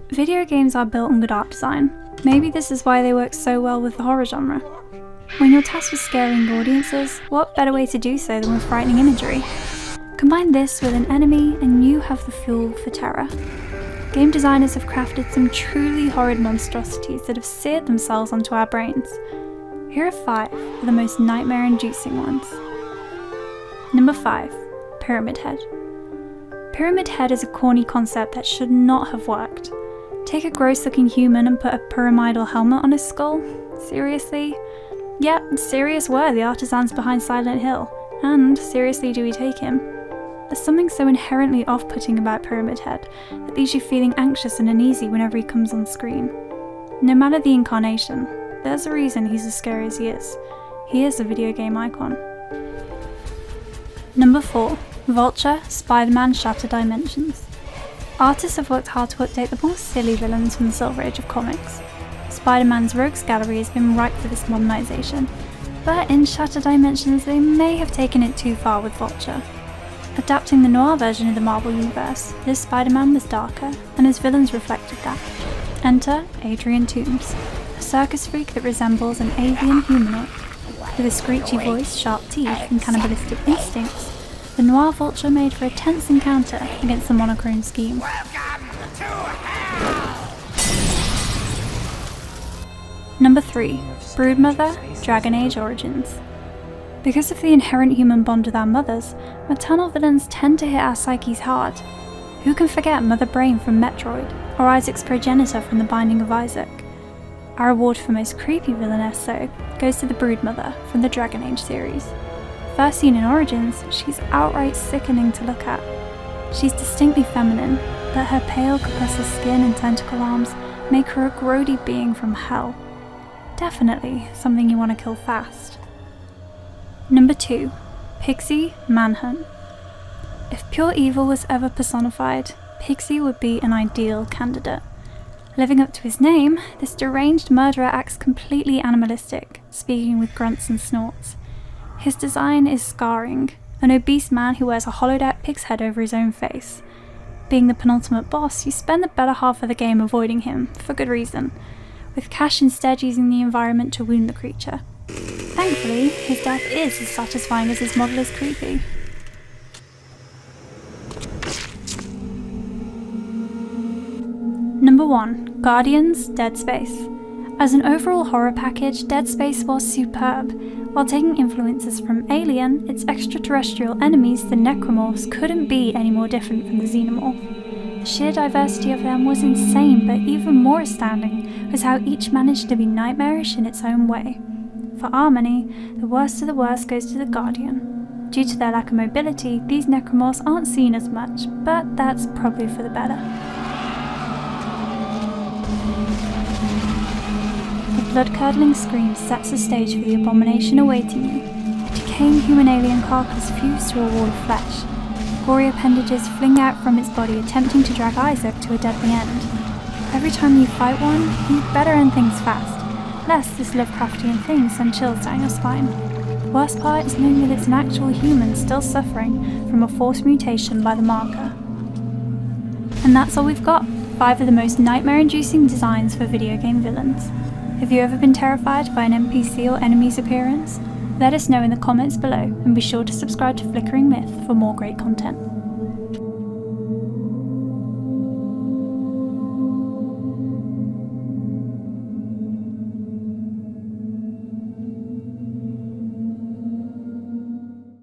Video games are built on good art design. Maybe this is why they work so well with the horror genre. When you're tasked with scaring audiences, what better way to do so than with frightening imagery? Combine this with an enemy and you have the fuel for terror. Game designers have crafted some truly horrid monstrosities that have seared themselves onto our brains. Here are 5 of the most nightmare-inducing ones. Number 5. Pyramid Head. Pyramid Head is a corny concept that should not have worked. Take a gross-looking human and put a pyramidal helmet on his skull? Seriously? Yep, serious were the artisans behind Silent Hill, and seriously do we take him. There's something so inherently off-putting about Pyramid Head that leaves you feeling anxious and uneasy whenever he comes on screen. No matter the incarnation, there's a reason he's as scary as he is. He is a video game icon. Number 4. Vulture, Spider-Man Shattered Dimensions. Artists have worked hard to update the more silly villains from the Silver Age of comics. Spider-Man's rogues gallery has been ripe for this modernisation, but in Shattered Dimensions they may have taken it too far with Vulture. Adapting the noir version of the Marvel Universe, this Spider-Man was darker, and his villains reflected that. Enter Adrian Toombs, a circus freak that resembles an avian humanoid. With a screechy voice, sharp teeth, and cannibalistic instincts, the noir Vulture made for a tense encounter against the monochrome scheme. Number 3. Broodmother, Dragon Age Origins. Because of the inherent human bond with our mothers, maternal villains tend to hit our psyches hard. Who can forget Mother Brain from Metroid, or Isaac's progenitor from The Binding of Isaac? Our award for most creepy villainess, though, goes to the Broodmother from the Dragon Age series. First seen in Origins, she's outright sickening to look at. She's distinctly feminine, but her pale corpuscular skin and tentacle arms make her a grody being from hell. Definitely something you want to kill fast. Number 2. Pixie, Manhunt. If pure evil was ever personified, Pixie would be an ideal candidate. Living up to his name, this deranged murderer acts completely animalistic, speaking with grunts and snorts. His design is scarring, an obese man who wears a hollowed-out pig's head over his own face. Being the penultimate boss, you spend the better half of the game avoiding him, for good reason, with Cash instead using the environment to wound the creature. Thankfully, his death is as satisfying as his model is creepy. Number 1. Guardians, Dead Space. As an overall horror package, Dead Space was superb. While taking influences from Alien, its extraterrestrial enemies, the Necromorphs, couldn't be any more different from the Xenomorph. The sheer diversity of them was insane, but even more astounding was how each managed to be nightmarish in its own way. For our money, the worst of the worst goes to the Guardian. Due to their lack of mobility, these Necromorphs aren't seen as much, but that's probably for the better. The blood-curdling scream sets the stage for the abomination awaiting you. A decaying human alien carcass fused to a wall of flesh. Gory appendages fling out from its body, attempting to drag Isaac to a deadly end. Every time you fight one, you better end things fast, lest this Lovecraftian thing send chills down your spine. The worst part is knowing that it's an actual human still suffering from a forced mutation by the marker. And that's all we've got. 5 of the most nightmare-inducing designs for video game villains. Have you ever been terrified by an NPC or enemy's appearance? Let us know in the comments below, and be sure to subscribe to Flickering Myth for more great content.